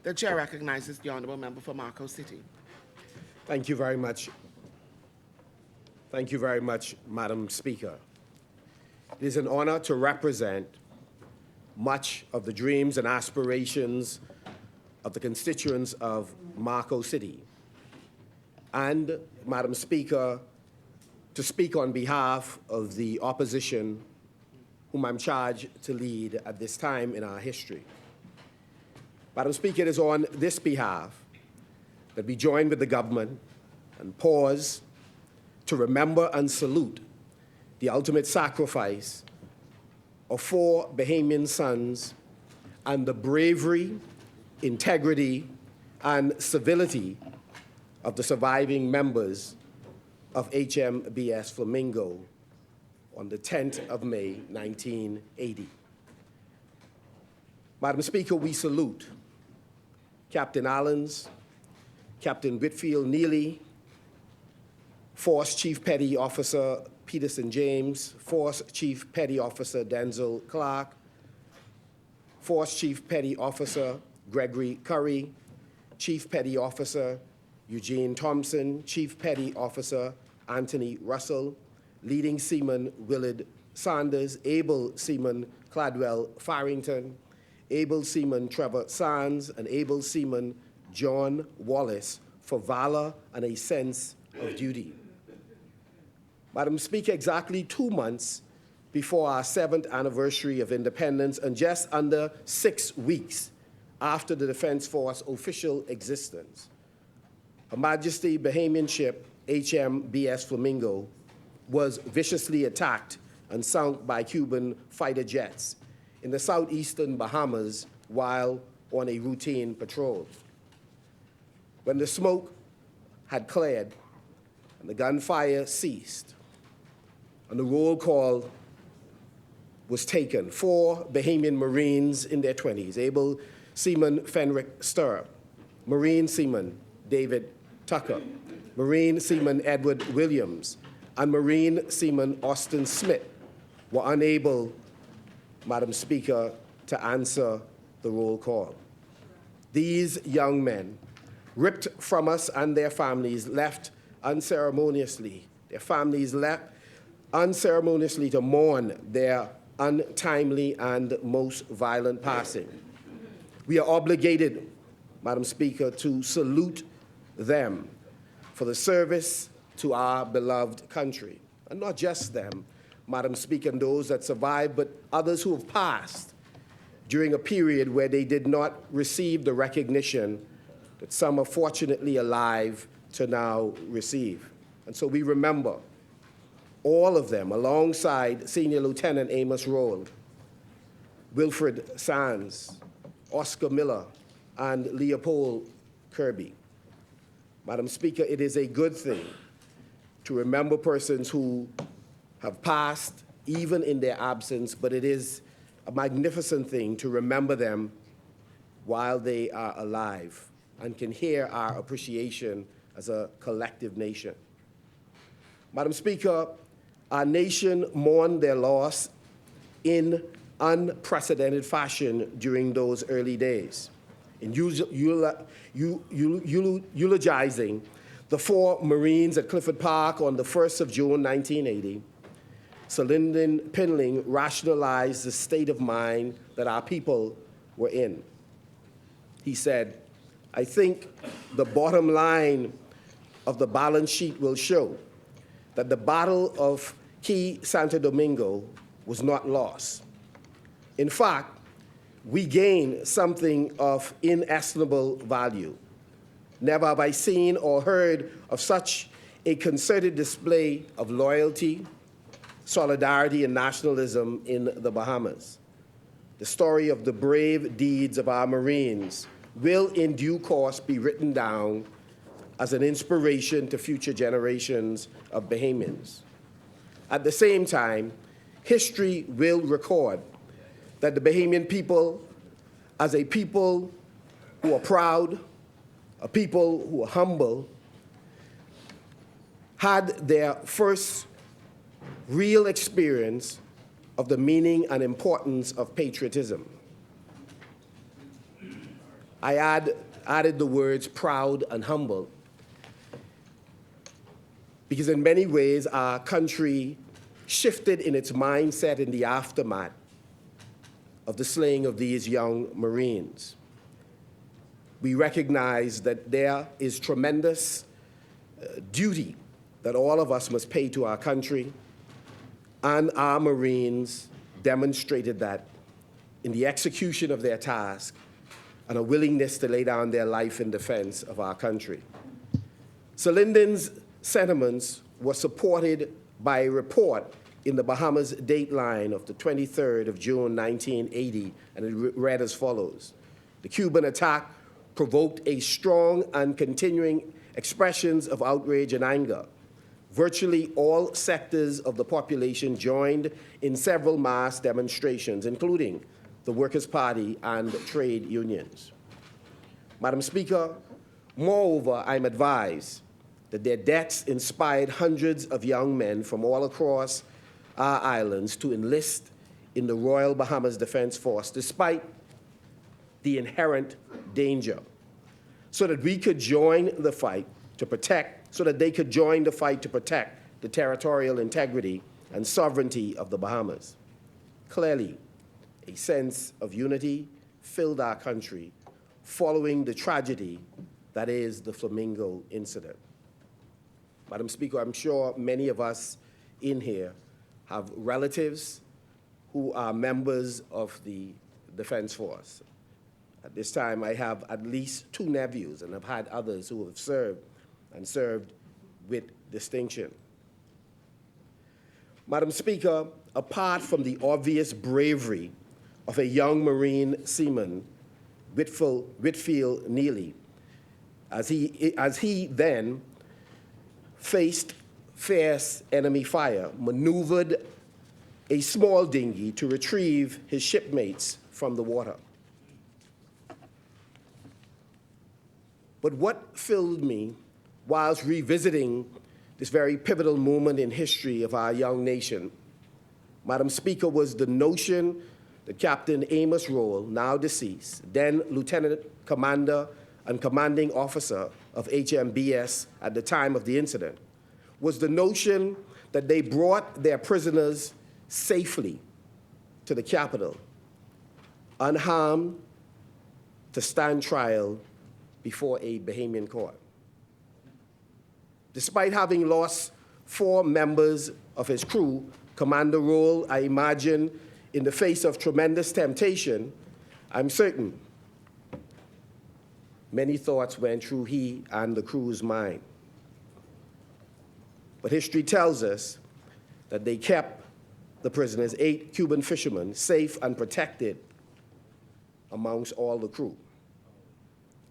The chair recognizes the honourable member for Marco City. Thank you very much. Thank you very much, Madam Speaker. It is an honor to represent much of the dreams and aspirations of the constituents of Marco City. And, Madam Speaker, to speak on behalf of the opposition whom I'm charged to lead at this time in our history. Madam Speaker, it is on this behalf that we join with the government and pause to remember and salute the ultimate sacrifice of 4 Bahamian sons and the bravery, integrity, and civility of the surviving members of HMBS Flamingo on the 10th of May, 1980. Madam Speaker, we salute Captain Allens, Captain Whitfield Neely, Force Chief Petty Officer Peterson James, Force Chief Petty Officer Denzel Clark, Force Chief Petty Officer Gregory Curry, Chief Petty Officer Eugene Thompson, Chief Petty Officer Anthony Russell, Leading Seaman Willard Sanders, Able Seaman Cladwell Farrington, Able Seaman Trevor Sands, and Able Seaman John Wallace for valor and a sense of duty. Madam Speaker, exactly 2 months before our 7th anniversary of independence and just under 6 weeks after the Defense Force official existence, Her Majesty Bahamian ship HMBS Flamingo was viciously attacked and sunk by Cuban fighter jets in the southeastern Bahamas while on a routine patrol. When the smoke had cleared and the gunfire ceased, and the roll call was taken, 4 Bahamian Marines in their 20s, Able Seaman Fenric Stirrup, Marine Seaman David Tucker, Marine Seaman Edward Williams, and Marine Seaman Austin Smith were unable, Madam Speaker, to answer the roll call. These young men, ripped from us and their families, left unceremoniously. Their families left unceremoniously to mourn their untimely and most violent passing. We are obligated, Madam Speaker, to salute them for the service to our beloved country. And not just them, Madam Speaker, and those that survived, but others who have passed during a period where they did not receive the recognition that some are fortunately alive to now receive. And so we remember all of them alongside Senior Lieutenant Amos Rold, Wilfred Sands, Oscar Miller, and Leopold Kirby. Madam Speaker, it is a good thing to remember persons who have passed, even in their absence, but it is a magnificent thing to remember them while they are alive and can hear our appreciation as a collective nation. Madam Speaker, our nation mourned their loss in unprecedented fashion during those early days. In eulogizing the 4 Marines at Clifford Park on the 1st of June, 1980, Sir Lyndon Pinling rationalized the state of mind that our people were in. He said, "I think the bottom line of the balance sheet will show that the Battle of Key Santo Domingo was not lost. In fact, we gained something of inestimable value. Never have I seen or heard of such a concerted display of loyalty, solidarity, and nationalism in the Bahamas. The story of the brave deeds of our Marines will in due course be written down as an inspiration to future generations of Bahamians. At the same time, history will record that the Bahamian people, as a people who are proud, a people who are humble, had their first real experience of the meaning and importance of patriotism. I added the words proud and humble because in many ways our country shifted in its mindset in the aftermath of the slaying of these young Marines. We recognize that there is tremendous duty that all of us must pay to our country, and our Marines demonstrated that in the execution of their task and a willingness to lay down their life in defense of our country. Sir Lyndon's sentiments were supported by a report in the Bahamas Dateline of the 23rd of June, 1980, and it read as follows. The Cuban attack provoked a strong and continuing expressions of outrage and anger. Virtually all sectors of the population joined in several mass demonstrations, including the Workers' Party and trade unions. Madam Speaker, moreover, I'm advised that their deaths inspired hundreds of young men from all across our islands to enlist in the Royal Bahamas Defense Force, despite the inherent danger, so that we could join the fight to protect, so that they could join the fight to protect the territorial integrity and sovereignty of the Bahamas. Clearly, a sense of unity filled our country following the tragedy that is the Flamingo incident. Madam Speaker, I'm sure many of us in here have relatives who are members of the Defense Force. At this time, I have at least 2 nephews, and I've had others who have served and served with distinction. Madam Speaker, apart from the obvious bravery of a young Marine seaman, Whitfield Neely, as he then faced fierce enemy fire, maneuvered a small dinghy to retrieve his shipmates from the water. But what filled me whilst revisiting this very pivotal moment in history of our young nation, Madam Speaker, was the notion that Captain Amos Rowell, now deceased, then Lieutenant Commander and Commanding Officer of HMBS at the time of the incident, was the notion that they brought their prisoners safely to the capital, unharmed, to stand trial before a Bahamian court. Despite having lost 4 members of his crew, Commander Rowell, I imagine, in the face of tremendous temptation, I'm certain many thoughts went through he and the crew's mind. But history tells us that they kept the prisoners, 8 Cuban fishermen, safe and protected amongst all the crew.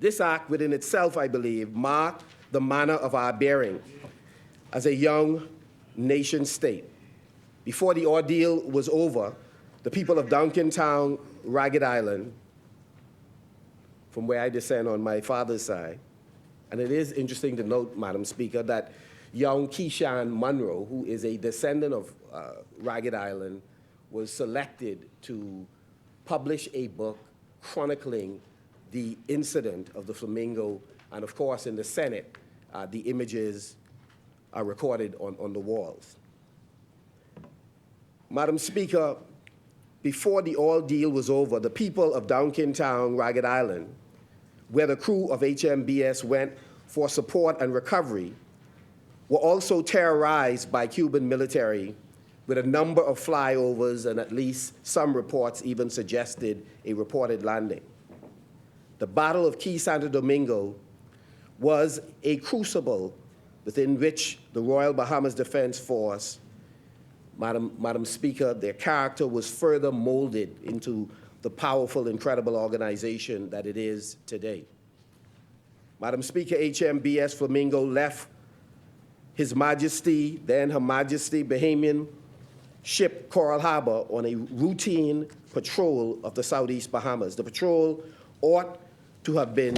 This act within itself, I believe, marked the manner of our bearing as a young nation state. Before the ordeal was over, the people of Duncantown, Ragged Island, from where I descend on my father's side, and it is interesting to note, Madam Speaker, that young Keyshawn Monroe, who is a descendant of Ragged Island, was selected to publish a book chronicling the incident of the Flamingo, and of course in the Senate, the images are recorded on the walls. Madam Speaker, before the ordeal was over, the people of Duncantown, Ragged Island, where the crew of HMBS went for support and recovery, were also terrorized by Cuban military with a number of flyovers, and at least some reports even suggested a reported landing. The Battle of Key Santo Domingo was a crucible within which the Royal Bahamas Defense Force, Madam Speaker, their character was further molded into the powerful, incredible organization that it is today. Madam Speaker, HMBS Flamingo left His Majesty, then Her Majesty, Bahamian ship Coral Harbor on a routine patrol of the Southeast Bahamas. The patrol ought to have been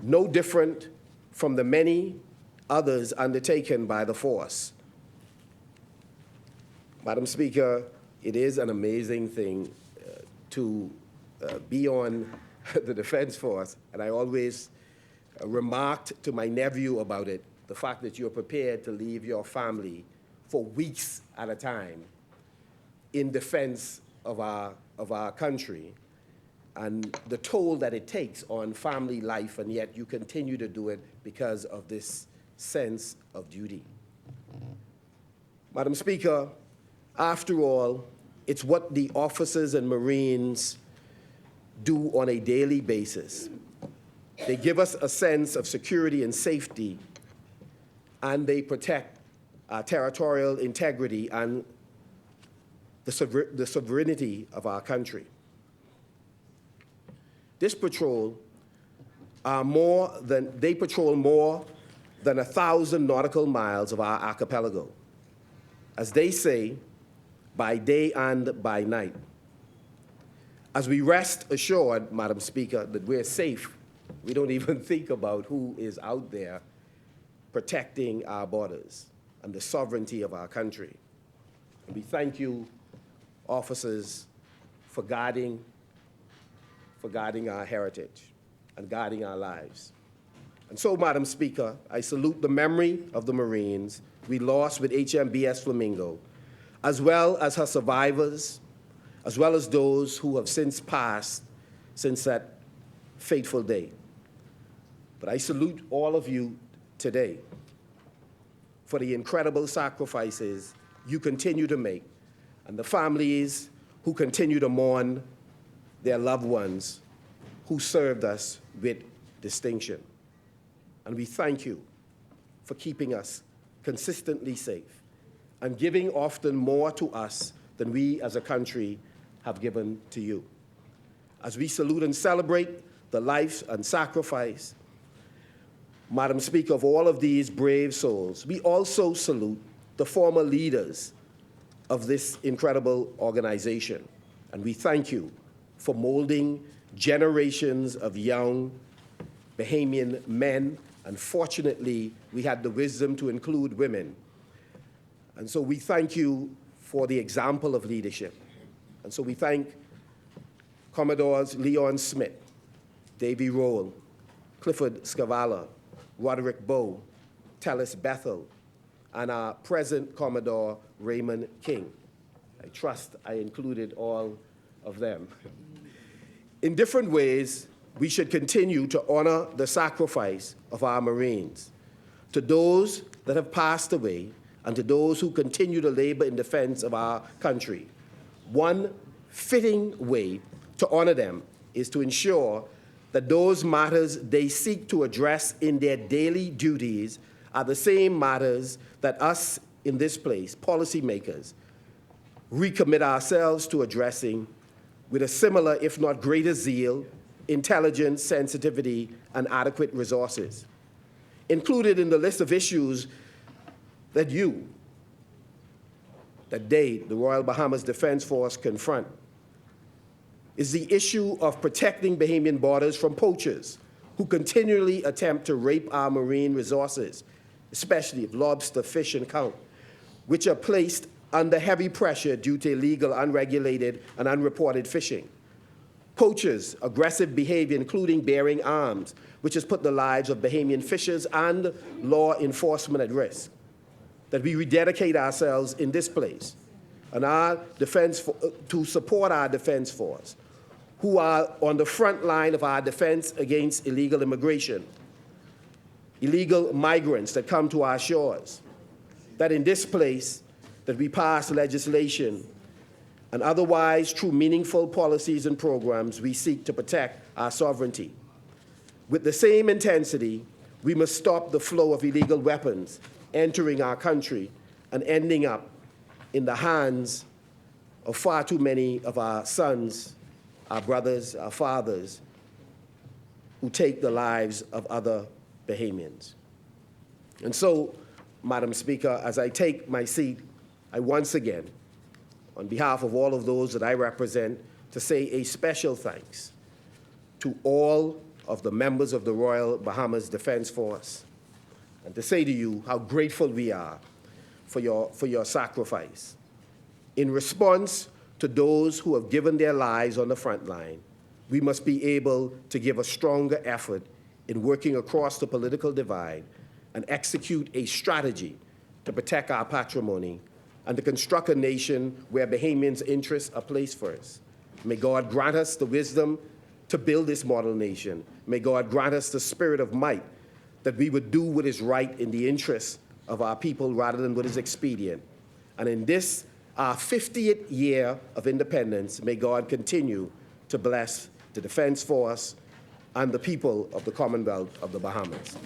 no different from the many others undertaken by the force. Madam Speaker, it is an amazing thing to be on the Defense Force, and I always remarked to my nephew about it, the fact that you're prepared to leave your family for weeks at a time in defense of our country, and the toll that it takes on family life, and yet you continue to do it because of this sense of duty. Madam Speaker, after all, it's what the officers and Marines do on a daily basis. They give us a sense of security and safety, and they protect our territorial integrity and the sovereignty of our country. This patrol they patrol more than 1,000 nautical miles of our archipelago, as they say, by day and by night. As we rest assured, Madam Speaker, that we're safe, we don't even think about who is out there protecting our borders and the sovereignty of our country. And we thank you, officers, for guarding our heritage and guarding our lives. And so, Madam Speaker, I salute the memory of the Marines we lost with HMBS Flamingo, as well as her survivors, as well as those who have since passed since that fateful day. But I salute all of you today for the incredible sacrifices you continue to make, and the families who continue to mourn their loved ones who served us with distinction. And we thank you for keeping us consistently safe and giving often more to us than we as a country have given to you. As we salute and celebrate the life and sacrifice, Madam Speaker, of all of these brave souls, we also salute the former leaders of this incredible organization. And we thank you for molding generations of young Bahamian men. And fortunately, we had the wisdom to include women. And so we thank you for the example of leadership. And so we thank Commodores Leon Smith, Davy Roll, Clifford Scavala, Roderick Bowe, Tellis Bethel, and our present Commodore Raymond King. I trust I included all of them. In different ways, we should continue to honor the sacrifice of our Marines. To those that have passed away and to those who continue to labor in defense of our country, one fitting way to honor them is to ensure that those matters they seek to address in their daily duties are the same matters that us in this place, policymakers, recommit ourselves to addressing with a similar, if not greater zeal, intelligence, sensitivity, and adequate resources. Included in the list of issues that they, the Royal Bahamas Defense Force, confront is the issue of protecting Bahamian borders from poachers who continually attempt to rape our marine resources, especially of lobster, fish, and trout, which are placed under heavy pressure due to illegal, unregulated, and unreported fishing. Poachers' aggressive behavior, including bearing arms, which has put the lives of Bahamian fishers and law enforcement at risk. That we rededicate ourselves in this place and to support our defense force, who are on the front line of our defense against illegal immigration, illegal migrants that come to our shores. That in this place, that we pass legislation and otherwise, through meaningful policies and programs, we seek to protect our sovereignty. With the same intensity, we must stop the flow of illegal weapons entering our country and ending up in the hands of far too many of our sons, our brothers, our fathers, who take the lives of other Bahamians. And so, Madam Speaker, as I take my seat, I once again, on behalf of all of those that I represent, to say a special thanks to all of the members of the Royal Bahamas Defense Force, and to say to you how grateful we are for your sacrifice in response to those who have given their lives on the front line, we must be able to give a stronger effort in working across the political divide and execute a strategy to protect our patrimony and to construct a nation where Bahamians' interests are placed first. May God grant us the wisdom to build this model nation. May God grant us the spirit of might that we would do what is right in the interests of our people rather than what is expedient. And in this, our 50th year of independence, may God continue to bless the Defense Force and the people of the Commonwealth of the Bahamas.